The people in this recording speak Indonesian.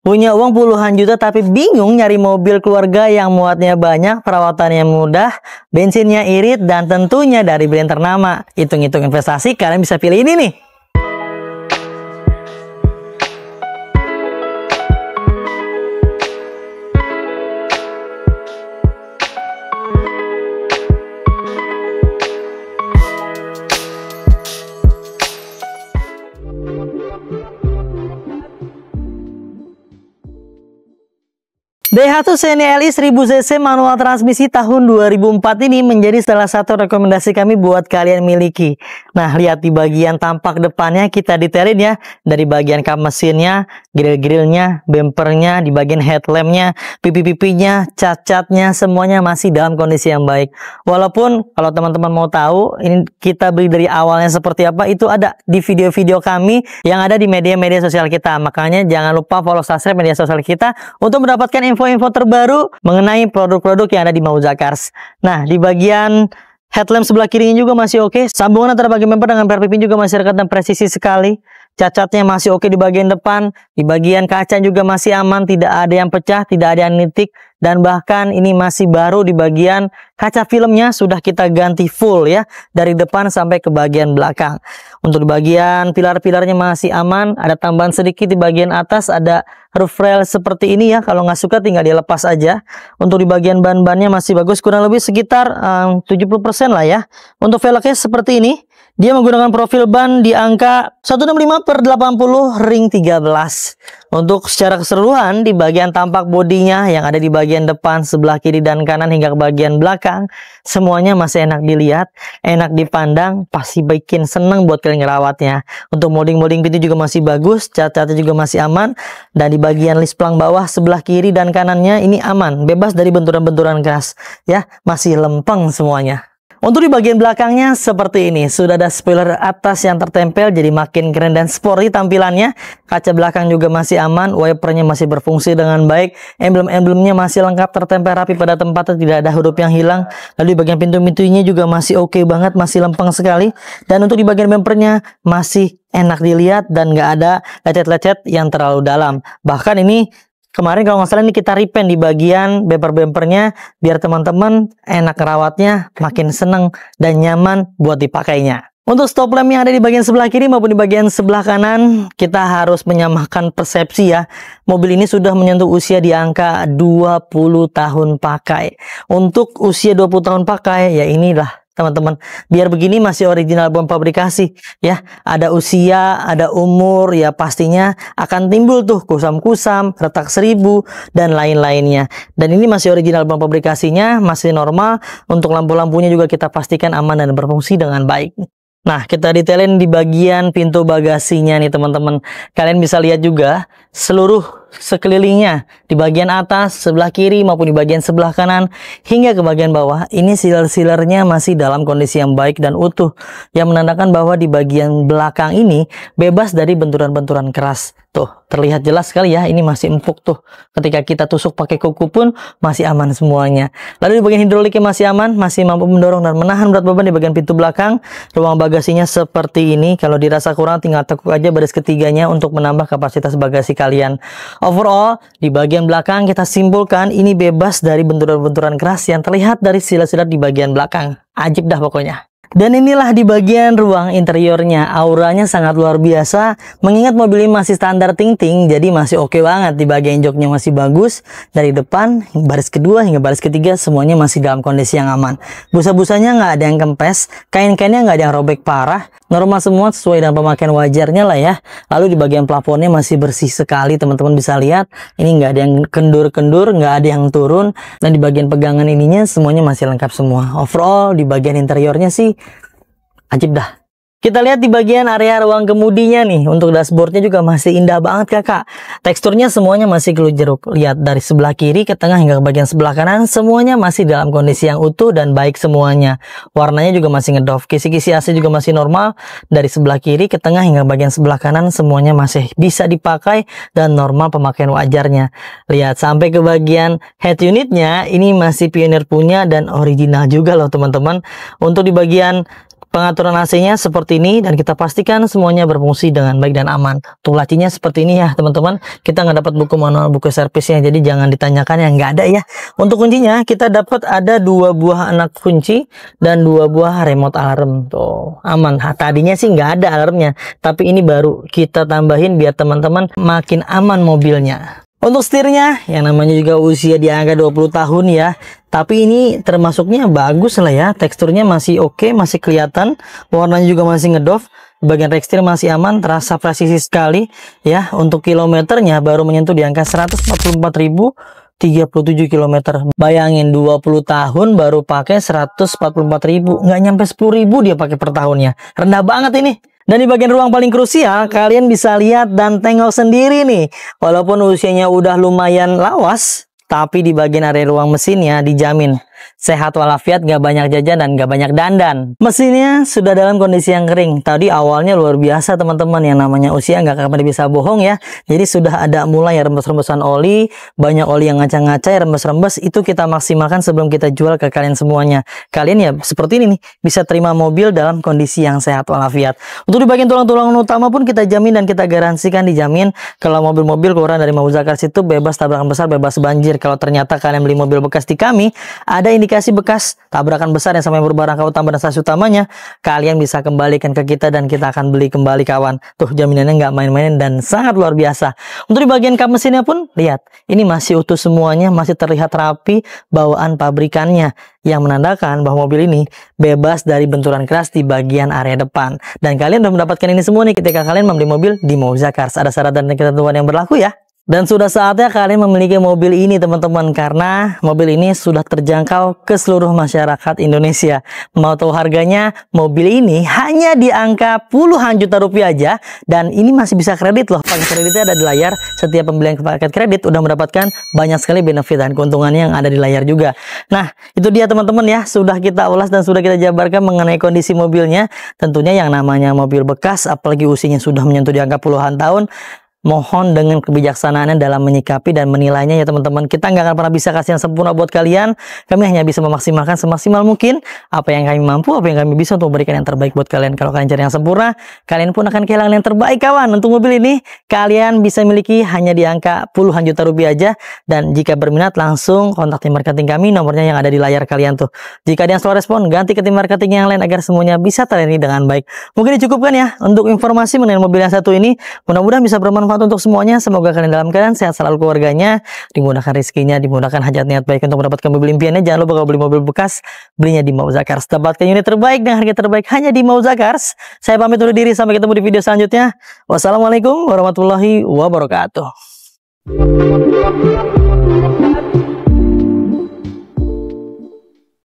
Punya uang puluhan juta tapi bingung nyari mobil keluarga yang muatnya banyak, perawatannya mudah, bensinnya irit, dan tentunya dari brand ternama. Hitung-hitung investasi, kalian bisa pilih ini nih. Daihatsu Xenia LI 1000cc manual transmisi tahun 2004 ini menjadi salah satu rekomendasi kami buat kalian miliki. Nah, lihat di bagian tampak depannya kita detailin ya. Dari bagian kap mesinnya, grill-grillnya, bempernya, di bagian headlampnya, pipi-pipinya, cat-catnya, semuanya masih dalam kondisi yang baik. Walaupun kalau teman-teman mau tahu, ini kita beli dari awalnya seperti apa, itu ada di video-video kami yang ada di media-media sosial kita. Makanya jangan lupa follow subscribe media sosial kita untuk mendapatkan info-info terbaru mengenai produk-produk yang ada di Mauza Cars. Nah, di bagian headlamp sebelah kirinya juga masih oke. Sambungan antara bagian bumper dengan perpipin juga masih dekat dan presisi sekali. Cat-catnya masih oke di bagian depan. Di bagian kaca juga masih aman, tidak ada yang pecah, tidak ada yang nitik. Dan bahkan ini masih baru di bagian kaca filmnya sudah kita ganti full ya. Dari depan sampai ke bagian belakang. Untuk di bagian pilar-pilarnya masih aman. Ada tambahan sedikit di bagian atas, ada roof rail seperti ini ya. Kalau nggak suka tinggal dilepas aja. Untuk di bagian ban-bannya masih bagus, kurang lebih sekitar 70% lah ya. Untuk velgnya seperti ini. Dia menggunakan profil ban di angka 165/80 ring 13. Untuk secara keseluruhan di bagian tampak bodinya yang ada di bagian depan, sebelah kiri dan kanan hingga ke bagian belakang, semuanya masih enak dilihat, enak dipandang, pasti bikin seneng buat kalian ngerawatnya. Untuk molding-molding pintu juga masih bagus, cat-catnya juga masih aman, dan di bagian lis pelang bawah sebelah kiri dan kanannya ini aman, bebas dari benturan-benturan keras ya, masih lempeng semuanya. Untuk di bagian belakangnya seperti ini, sudah ada spoiler atas yang tertempel jadi makin keren dan sporty tampilannya. Kaca belakang juga masih aman, wipernya masih berfungsi dengan baik, emblem-emblemnya masih lengkap tertempel rapi pada tempatnya, tidak ada huruf yang hilang. Lalu di bagian pintu-pintunya juga masih oke banget, masih lempeng sekali. Dan untuk di bagian bumpernya masih enak dilihat dan nggak ada lecet-lecet yang terlalu dalam. Bahkan ini kemarin kalau nggak salah ini kita repaint di bagian bumper-bumpernya biar teman-teman enak rawatnya, makin seneng dan nyaman buat dipakainya. Untuk stop lamp yang ada di bagian sebelah kiri maupun di bagian sebelah kanan, kita harus menyamakan persepsi ya. Mobil ini sudah menyentuh usia di angka 20 tahun pakai. Untuk usia 20 tahun pakai, ya inilah teman-teman, biar begini masih original bom pabrikasi ya. Ada usia, ada umur, ya pastinya akan timbul tuh kusam-kusam, retak seribu dan lain-lainnya. Dan ini masih original bom pabrikasinya, masih normal. Untuk lampu-lampunya juga kita pastikan aman dan berfungsi dengan baik. Nah, kita detailin di bagian pintu bagasinya nih teman-teman. Kalian bisa lihat juga seluruh sekelilingnya, di bagian atas, sebelah kiri maupun di bagian sebelah kanan hingga ke bagian bawah. Ini sealer-sealernya masih dalam kondisi yang baik dan utuh, yang menandakan bahwa di bagian belakang ini bebas dari benturan-benturan keras. Tuh, terlihat jelas sekali ya, ini masih empuk tuh. Ketika kita tusuk pakai kuku pun masih aman semuanya. Lalu di bagian hidroliknya masih aman, masih mampu mendorong dan menahan berat beban di bagian pintu belakang. Ruang bagasinya seperti ini. Kalau dirasa kurang tinggal tekuk aja baris ketiganya untuk menambah kapasitas bagasi kalian. Overall, di bagian belakang kita simpulkan ini bebas dari benturan-benturan keras yang terlihat dari silat-silat di bagian belakang. Ajib dah pokoknya. Dan inilah di bagian ruang interiornya, auranya sangat luar biasa. Mengingat mobil ini masih standar ting-ting, jadi masih oke banget. Di bagian joknya masih bagus, dari depan baris kedua hingga baris ketiga semuanya masih dalam kondisi yang aman. Busa-busanya nggak ada yang kempes, kain-kainnya nggak ada yang robek parah, normal semua sesuai dengan pemakaian wajarnya lah ya. Lalu di bagian plafonnya masih bersih sekali, teman-teman bisa lihat. Ini nggak ada yang kendur-kendur, nggak ada yang turun. Dan di bagian pegangan ininya semuanya masih lengkap semua. Overall di bagian interiornya sih ajib dah. Kita lihat di bagian area ruang kemudinya nih. Untuk dashboardnya juga masih indah banget kakak. Teksturnya semuanya masih keluar jeruk. Lihat dari sebelah kiri ke tengah hingga ke bagian sebelah kanan, semuanya masih dalam kondisi yang utuh dan baik semuanya. Warnanya juga masih ngedoff. Kisi-kisi AC juga masih normal. Dari sebelah kiri ke tengah hingga bagian sebelah kanan semuanya masih bisa dipakai dan normal pemakaian wajarnya. Lihat sampai ke bagian head unitnya, ini masih Pioneer punya dan original juga loh teman-teman. Untuk di bagian Pengaturan AC-nya seperti ini dan kita pastikan semuanya berfungsi dengan baik dan aman. Untuk lacinya seperti ini ya teman-teman. Kita nggak dapat buku manual, buku servisnya, jadi jangan ditanyakan yang nggak ada ya. Untuk kuncinya kita dapat ada 2 buah anak kunci dan 2 buah remote alarm. Tuh aman. Tadinya sih nggak ada alarmnya, tapi ini baru kita tambahin biar teman-teman makin aman mobilnya. Untuk setirnya, yang namanya juga usia di angka 20 tahun ya. Tapi ini termasuknya bagus lah ya. Teksturnya masih oke, masih kelihatan. Warnanya juga masih ngedove. Bagian rekstir masih aman, terasa presisi sekali ya. Untuk kilometernya baru menyentuh di angka 144.037 km. Bayangin 20 tahun baru pakai 144.000. Nggak nyampe 10.000 dia pakai per tahunnya. Rendah banget ini. Dan di bagian ruang paling krusial, kalian bisa lihat dan tengok sendiri nih. Walaupun usianya udah lumayan lawas, tapi di bagian area ruang mesinnya dijamin sehat walafiat, gak banyak jajan dan gak banyak dandan. Mesinnya sudah dalam kondisi yang kering. Tadi awalnya luar biasa teman-teman, yang namanya usia gak akan bisa bohong ya. Jadi sudah ada mulai rembes-rembesan oli, banyak oli yang ngaca-ngaca, rembes-rembes. Itu kita maksimalkan sebelum kita jual ke kalian semuanya. Kalian ya seperti ini nih, bisa terima mobil dalam kondisi yang sehat walafiat. Untuk di bagian tulang-tulang utama pun kita jamin dan kita garansikan dijamin. Kalau mobil-mobil keluaran dari Mauza Cars itu bebas tabrakan besar, bebas banjir. Kalau ternyata kalian beli mobil bekas di kami, ada indikasi bekas tabrakan besar yang sampai berbarang kau tambah dan stasiun utamanya, kalian bisa kembalikan ke kita dan kita akan beli kembali kawan. Tuh jaminannya nggak main-main dan sangat luar biasa. Untuk di bagian kap mesinnya pun lihat, ini masih utuh semuanya, masih terlihat rapi bawaan pabrikannya, yang menandakan bahwa mobil ini bebas dari benturan keras di bagian area depan. Dan kalian sudah mendapatkan ini semua nih ketika kalian membeli mobil di Mauza Cars. Ada syarat dan ketentuan yang berlaku ya. Dan sudah saatnya kalian memiliki mobil ini teman-teman, karena mobil ini sudah terjangkau ke seluruh masyarakat Indonesia. Mau tahu harganya? Mobil ini hanya di angka puluhan juta rupiah aja, dan ini masih bisa kredit loh. Paket kreditnya ada di layar. Setiap pembelian paket kredit udah mendapatkan banyak sekali benefit dan keuntungannya yang ada di layar juga. Nah itu dia teman-teman ya, sudah kita ulas dan sudah kita jabarkan mengenai kondisi mobilnya. Tentunya yang namanya mobil bekas, apalagi usianya sudah menyentuh di angka puluhan tahun, mohon dengan kebijaksanaannya dalam menyikapi dan menilainya ya teman-teman. Kita nggak akan pernah bisa kasih yang sempurna buat kalian. Kami hanya bisa memaksimalkan semaksimal mungkin apa yang kami mampu, apa yang kami bisa untuk memberikan yang terbaik buat kalian. Kalau kalian cari yang sempurna, kalian pun akan kehilangan yang terbaik kawan. Untuk mobil ini kalian bisa miliki hanya di angka puluhan juta rupiah aja. Dan jika berminat langsung kontak tim marketing kami, nomornya yang ada di layar kalian tuh. Jika ada yang slow respon, ganti ke tim marketing yang lain agar semuanya bisa terlayani dengan baik. Mungkin dicukupkan ya untuk informasi mengenai mobil yang satu ini. Mudah-mudahan bisa bermanfaat untuk semuanya. Semoga kalian dalam keadaan sehat selalu, keluarganya dimudahkan rezekinya, dimudahkan hajat niat baik untuk mendapatkan mobil impiannya. Jangan lupa kalau beli mobil bekas, belinya di Mauza Cars. Dapatkan unit terbaik dengan harga terbaik hanya di Mauza Cars. Saya pamit undur diri, sampai ketemu di video selanjutnya. Wassalamualaikum warahmatullahi wabarakatuh.